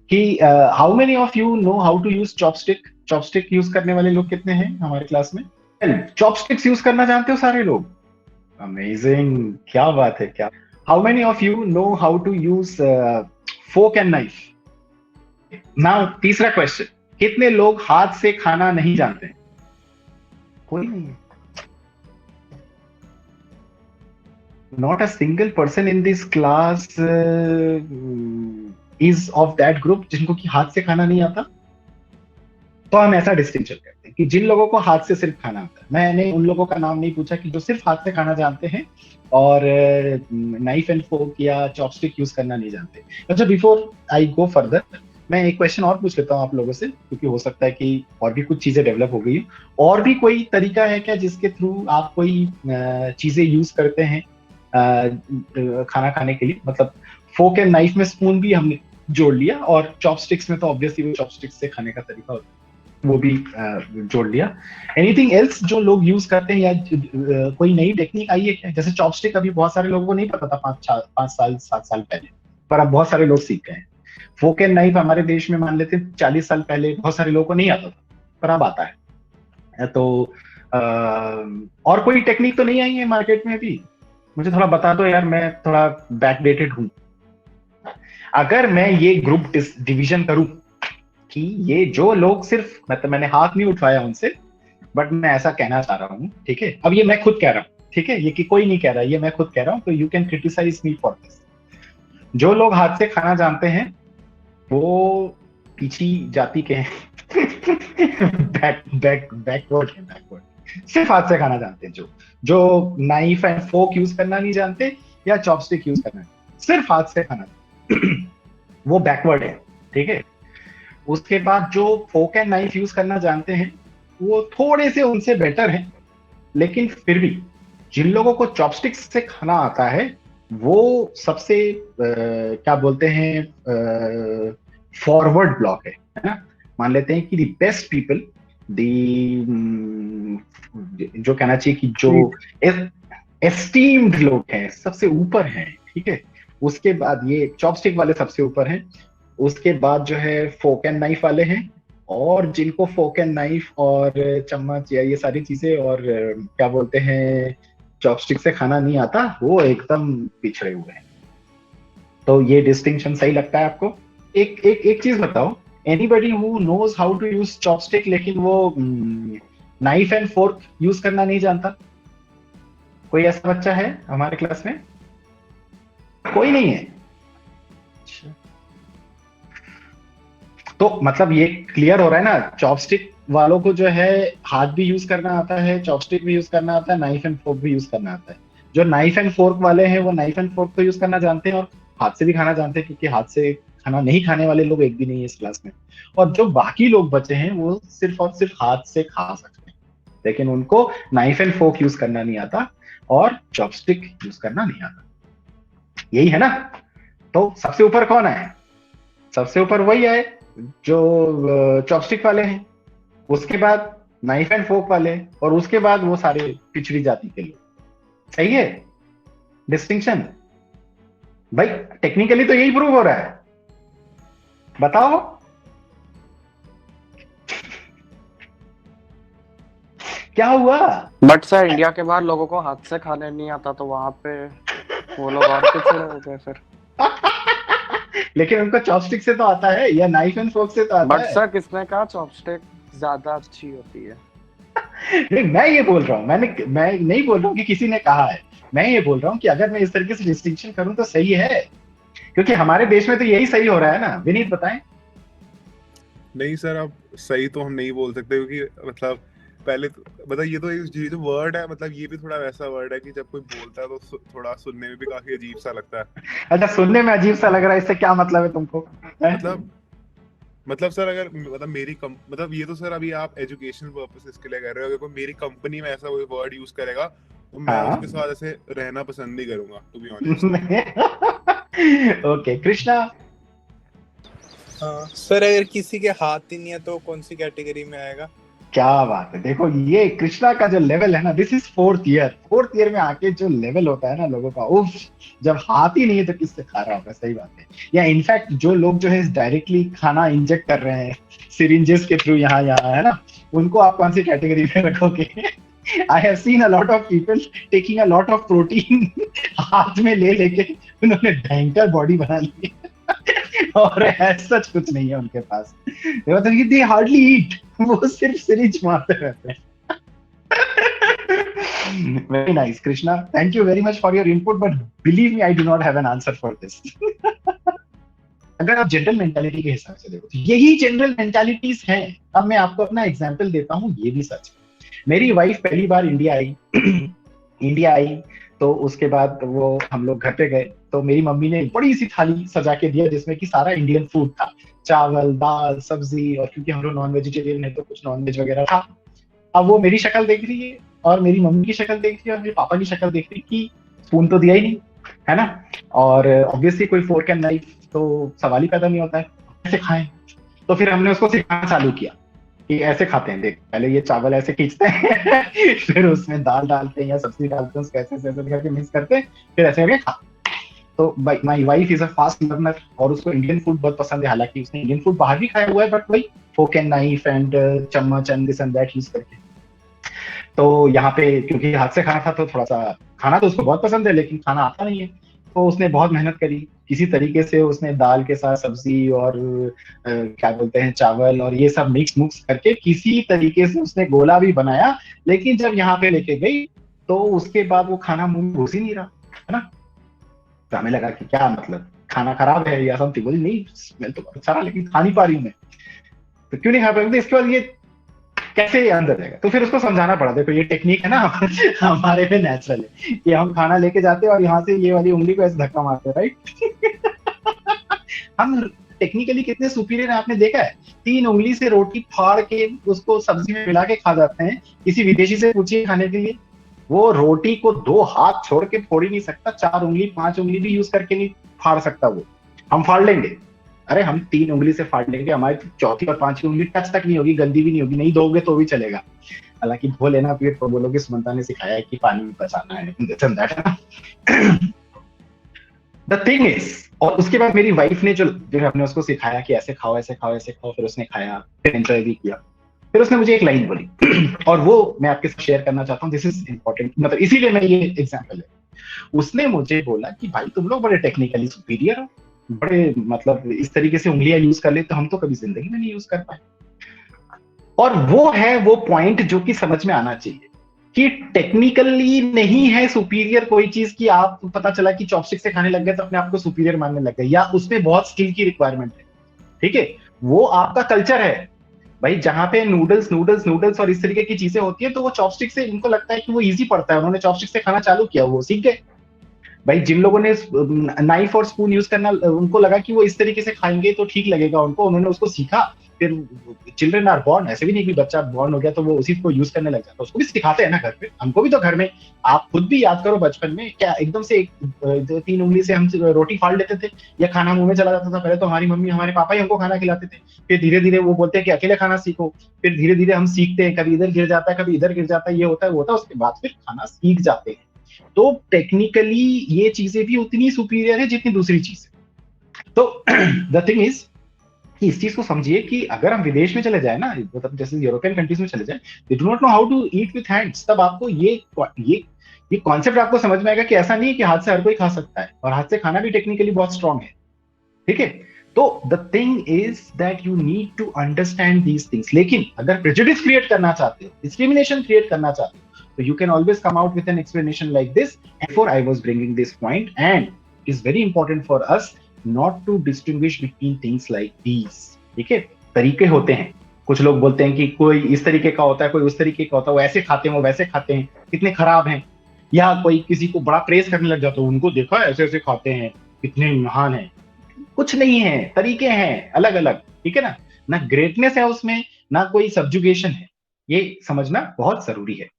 कि how many of you know how to use chopstick? Chopstick use करने वाले लोग कितने हैं हमारे क्लास में? चॉपस्टिक्स यूज करना जानते हो सारे लोग? अमेजिंग, क्या बात है, क्या! How many of you know how to use fork and knife? Now तीसरा क्वेश्चन, कितने लोग हाथ से खाना नहीं जानते? कोई नहीं है। Not a single person in this class is of that group जिनको कि हाथ से खाना नहीं आता। तो हम ऐसा डिस्टिंक्शन करते हैं कि जिन लोगों को हाथ से सिर्फ खाना आता है, मैंने उन लोगों का नाम नहीं पूछा कि जो सिर्फ हाथ से खाना जानते हैं और नाइफ एंड फोर्क या चॉपस्टिक यूज करना नहीं जानते। अच्छा, बिफोर आई गो फर्दर, मैं एक क्वेश्चन और पूछ लेता हूँ आप लोगों से, क्योंकि हो सकता है कि और भी कुछ चीजें डेवलप हो गई हो। और भी कोई तरीका है क्या जिसके थ्रू आप कोई चीजें यूज करते हैं खाना खाने के लिए? मतलब फोक एंड नाइफ में स्पून भी हमने जोड़ लिया, और चॉपस्टिक्स में तो ऑब्वियसली वो चॉपस्टिक्स से खाने का तरीका होता है, वो भी जोड़ लिया। एनीथिंग एल्स जो लोग यूज करते हैं, या कोई नई टेक्निक आई है क्या? जैसे चॉपस्टिक अभी बहुत सारे लोगों को नहीं पता था 5 साल 7 साल पहले, पर अब बहुत सारे लोग सीख गए हैं। फोक एंड नाइफ हमारे देश में मान लेते 40 साल पहले बहुत सारे लोगों को नहीं आता था, पर अब आता है। तो और कोई टेक्निक तो नहीं आई है मार्केट में अभी? मुझे थोड़ा बता दो यार, मैं थोड़ा बैकडेटेड हूँ। अगर मैं ये ग्रुप डिवीजन करूं कि ये जो लोग सिर्फ, मतलब मैंने हाथ नहीं उठवाया उनसे, बट मैं ऐसा कहना चाह रहा हूँ, ठीक है? अब ये मैं खुद कह रहा हूँ, ठीक है? ये कि कोई नहीं कह रहा, ये मैं खुद कह रहा हूँ, तो you can criticise me for this. जो लोग हाथ से खाना जानते हैं वो पीछी जाति के हैं। बैकवर्ड है, बैकवर्ड। सिर्फ हाथ से खाना जानते हैं जो जो नाइफ एंड फोक यूज करना नहीं जानते, या चॉपस्टिक यूज करना, सिर्फ हाथ से खाना, वो बैकवर्ड है, ठीक है? उसके बाद जो फोक एंड नाइफ यूज करना जानते हैं वो थोड़े से उनसे बेटर हैं, लेकिन फिर भी जिन लोगों को चॉपस्टिक्स से खाना आता है वो सबसे क्या बोलते हैं, फॉरवर्ड ब्लॉक है ना? मान लेते हैं कि द बेस्ट पीपल, द जो कहना चाहिए कि जो एस्टीम्ड लोग हैं, सबसे ऊपर हैं, ठीक है? उसके बाद ये चॉपस्टिक वाले सबसे ऊपर हैं, उसके बाद जो है फोक एंड नाइफ वाले हैं, और जिनको फोक एंड नाइफ और चम्मच या ये सारी चीजें और क्या बोलते हैं चॉपस्टिक से खाना नहीं आता, वो एकदम पिछड़े हुए हैं। तो ये डिस्टिंक्शन सही लगता है आपको? एक एक एक चीज बताओ, anybody who knows how to use chopstick लेकिन वो नाइफ एंड फोर्क यूज करना नहीं जानता? कोई ऐसा बच्चा है हमारे क्लास में? कोई नहीं है? तो मतलब ये क्लियर हो रहा है ना, चॉपस्टिक वालों को जो है हाथ भी यूज करना आता है, चॉपस्टिक भी यूज करना आता है, नाइफ एंड फोर्क भी यूज करना आता है। जो नाइफ एंड फोर्क वाले हैं वो नाइफ एंड फोर्क तो यूज करना जानते हैं और हाथ से भी खाना जानते हैं, क्योंकि हाथ से खाना नहीं खाने वाले लोग एक भी नहीं है इस क्लास में। और जो बाकी लोग बचे हैं वो सिर्फ और सिर्फ हाथ से खा सकते हैं, लेकिन उनको नाइफ एंड फोर्क यूज करना नहीं आता और चॉपस्टिक यूज करना नहीं आता। यही है ना? तो सबसे ऊपर कौन है? सबसे ऊपर वही है जो चॉपस्टिक वाले हैं, उसके बाद नाइफ एंड फोक वाले, और उसके बाद वो सारे पिछड़ी जाति के लोग। सही है डिस्टिंक्शन भाई? टेक्निकली तो यही प्रूव हो रहा है, बताओ। क्या हुआ? बट सर इंडिया के बाहर लोगों को हाथ से खाने नहीं आता, तो वहां पे वो लोग और पिछड़े हो गए फिर। लेकिन उनको चॉपस्टिक से तो आता है, या नाइफ एंड फोक से तो आता बट है। सर किसने कहा चॉपस्टिक ज्यादा अच्छी होती है? नहीं, मैं ये बोल रहा हूँ, मैं नहीं बोल रहा हूँ कि किसी ने कहा है, मैं ये बोल रहा हूँ कि अगर मैं इस तरीके से डिस्टिंक्शन करूं तो सही है, क्योंकि हमारे देश में तो यही सही हो रहा है ना। विनीत बताएं। नहीं सर, अब सही तो हम नहीं बोल सकते, क्योंकि मतलब पहले तो मतलब ये जो वर्ड है, मतलब ये भी थोड़ा वैसा वर्ड है कि जब कोई बोलता है तो थोड़ा सुनने में भी काफी अजीब सा लगता है। अच्छा, सुनने में अजीब सा लग रहा है, इससे क्या मतलब है तुमको? मतलब सर, अगर मतलब मतलब ये तो सर अभी आप एजुकेशनल पर्पसेस के लिए कह रहे हो, अगर कोई मेरी कंपनी में ऐसा कोई वर्ड यूज करेगा तो मैं हाँ। उसके साथ ऐसे रहना पसंद नहीं करूंगा, to be honest. Okay, Krishna. हाँ सर, अगर किसी के हाथ ही नहीं है तो कौन सी कैटेगरी में आएगा? क्या बात है। देखो ये कृष्णा का जो लेवल है ना, दिस इज फोर्थ ईयर में आके जो लेवल होता है ना लोगों का, उफ, जब हाथ ही नहीं है तो किससे खा रहा होगा। सही बात है। या इनफैक्ट जो लोग जो है डायरेक्टली खाना इंजेक्ट कर रहे हैं सिरिंजेस के थ्रू यहाँ यहाँ, है ना, उनको आप कौन सी कैटेगरी में रखोगे? I have seen a lot of people taking a lot of protein हाथ में ले लेके उन्होंने भयंकर बॉडी बना ली और सच कुछ नहीं है उनके पास। मतलब दे हार्डली ईट, वो सिर्फ सिरिंज मारते रहते हैं। Very nice, Krishna. Thank you very much for your input, but believe me, I do not have an answer for this. अगर आप जनरल मेंटालिटी के हिसाब से देखो तो यही जनरल मेंटालिटीज हैं। अब मैं आपको अपना एग्जांपल देता हूँ, ये भी सच है। मेरी वाइफ पहली बार इंडिया आई इंडिया आई तो उसके बाद वो हम लोग घर पे गए तो मेरी मम्मी ने बड़ी सी थाली सजा के दिया जिसमें कि सारा इंडियन फूड था, चावल दाल सब्जी, और क्योंकि हम लोग नॉन वेजिटेरियन है तो कुछ नॉन वेज वगैरह था। अब वो मेरी शक्ल देख रही है और मेरी मम्मी की शक्ल देख रही है और मेरे पापा की शक्ल देख रही है कि स्पून तो दिया ही नहीं, है ना, और ऑब्वियसली कोई फोर्क एंड नाइफ तो सवाल ही पैदा नहीं होता है, कैसे खाएं। तो फिर हमने उसको सिखाना चालू किया कि ऐसे खाते हैं, देख पहले ये चावल ऐसे खींचते हैं फिर उसमें दाल डालते हैं या सब्जी डालते हैं, उसको ऐसे ऐसे करके मिक्स करते हैं, फिर ऐसे करके खा। तो my wife is a fast learner और उसको इंडियन फूड बहुत पसंद है, हालांकि उसने इंडियन फूड बाहर भी खाया हुआ है बट वही फोक एंड नाइफ एंड चम्मच and this and that use करके। तो यहाँ पे क्योंकि हाथ से खाना था तो थोड़ा सा खाना तो उसको बहुत पसंद है लेकिन खाना आता नहीं है, तो उसने बहुत मेहनत करी, किसी तरीके से उसने दाल के साथ सब्जी और क्या बोलते हैं चावल और ये सब मिक्स करके किसी तरीके से उसने गोला भी बनाया। लेकिन जब यहाँ पे लेके गई तो उसके बाद वो खाना मुंह में घुस ही नहीं रहा, है ना। तो हमें लगा कि क्या मतलब खाना खराब है या समथिंग, बोली नहीं स्मेल तो बहुत सारा लेकिन खा नहीं पा रही हूँ मैं, तो क्यों नहीं खा पा रही। इसके बाद ये कैसे अंदर जाएगा, तो फिर उसको समझाना पड़ा, देखो ये टेक्निक है ना हमारे में नेचुरल है कि हम खाना लेके जाते हैं और यहाँ से ये वाली उंगली को ऐसे धक्का मारते हैं, राइट। हम टेक्निकली कितने सुपीरियर है आपने देखा है, 3 उंगली से रोटी फाड़ के उसको सब्जी में मिला के खा जाते हैं। किसी विदेशी से पूछिए खाने के लिए, वो रोटी को 2 हाथ छोड़ के फोड़ ही नहीं सकता, 4 उंगली 5 उंगली भी यूज करके नहीं फाड़ सकता वो। हम फाड़ लेंगे, अरे हम 3 उंगली से फाड़ लेंगे, हमारी चौथी और 5वीं उंगली टच तक नहीं होगी, गंदी भी नहीं होगी, नहीं धोगे तो भी चलेगा। हालांकि धो लेना फिर तो बोलोगे सुमंता ने सिखाया है कि पानी बचाना है। द थिंग इज, और उसके बाद मेरी वाइफ ने जो हमने उसको सिखाया कि ऐसे खाओ ऐसे खाओ ऐसे खाओ, फिर उसने खाया, फिर एंजॉय भी किया। फिर उसने मुझे एक लाइन बोली और वो मैं आपके साथ शेयर करना चाहता हूँ, दिस इज इंपॉर्टेंट, मतलब इसीलिए मैं ये एग्जाम्पल है। उसने मुझे बोला कि भाई तुम लोग बड़े टेक्निकली सुपीरियर हो, बड़े मतलब इस तरीके से उंगलियां यूज कर ले तो हम तो कभी जिंदगी में नहीं यूज कर पाए। और वो है वो पॉइंट जो कि समझ में आना चाहिए कि टेक्निकली नहीं है सुपीरियर कोई चीज कि आप पता चला कि चॉपस्टिक से खाने लग गए तो अपने आप को सुपीरियर मानने लग गए, या उसमें बहुत स्किल की रिक्वायरमेंट है, ठीक है, वो आपका कल्चर है भाई। जहां पे नूडल्स नूडल्स नूडल्स और इस तरीके की चीजें होती है तो वो चॉपस्टिक से उनको लगता है कि वो इजी पड़ता है, उन्होंने चॉपस्टिक से खाना चालू किया, वो सीख गए। भाई जिन लोगों ने नाइफ और स्पून यूज करना उनको लगा कि वो इस तरीके से खाएंगे तो ठीक लगेगा उनको, उन्होंने उसको सीखा। फिर चिल्ड्रन आर बॉर्न, ऐसे भी नहीं कि बच्चा बॉर्न हो गया तो वो उसी को यूज करने लग जाता, उसको भी सिखाते हैं ना घर पे, हमको भी तो घर में, आप खुद भी याद करो बचपन में क्या एकदम से 3 उंगली से हम रोटी फाड़ लेते थे या खाना मुंह में चला जाता था। पहले तो हमारी मम्मी हमारे पापा ही हमको खाना खिलाते थे, फिर धीरे धीरे वो बोलते हैं कि अकेले खाना सीखो, फिर धीरे धीरे हम सीखते हैं, कभी इधर गिर जाता है कभी इधर गिर जाता है, ये होता है वो होता है, उसके बाद फिर खाना सीख जाते हैं। तो टेक्निकली ये चीजें भी उतनी सुपीरियर है जितनी दूसरी चीज है। तो द थिंग इज कि इस चीज को समझिए कि अगर हम विदेश में चले जाए ना, मतलब जैसे यूरोपियन कंट्रीज में चले जाए, they do not know how to eat with hands, तब आपको ये कॉन्सेप्ट आपको समझ में आएगा कि ऐसा नहीं है कि हाथ से हर कोई खा सकता है, और हाथ से खाना भी टेक्निकली बहुत स्ट्रांग है, ठीक है। तो the thing is that you need to understand these things. लेकिन अगर प्रेजुडिस क्रिएट करना चाहते हो, डिस्क्रिमिनेशन क्रिएट करना चाहते हो, so you can always come out with an explanation like this. Before I was bringing this point, and it's very important for us not to distinguish between things like these, ठीक है। तरीके होते हैं, कुछ लोग बोलते हैं कि कोई इस तरीके का होता है कोई उस तरीके का होता है, वो ऐसे खाते हैं वो वैसे खाते हैं, कितने खराब हैं। या कोई किसी को बड़ा प्रेस करने लग जाता है, उनको देखा ऐसे ऐसे खाते हैं कितने महान है। कुछ नहीं है, तरीके हैं अलग अलग, ठीक है ना ग्रेटनेस है उसमें, ना कोई सब्जुगेशन है, ये समझना बहुत जरूरी है।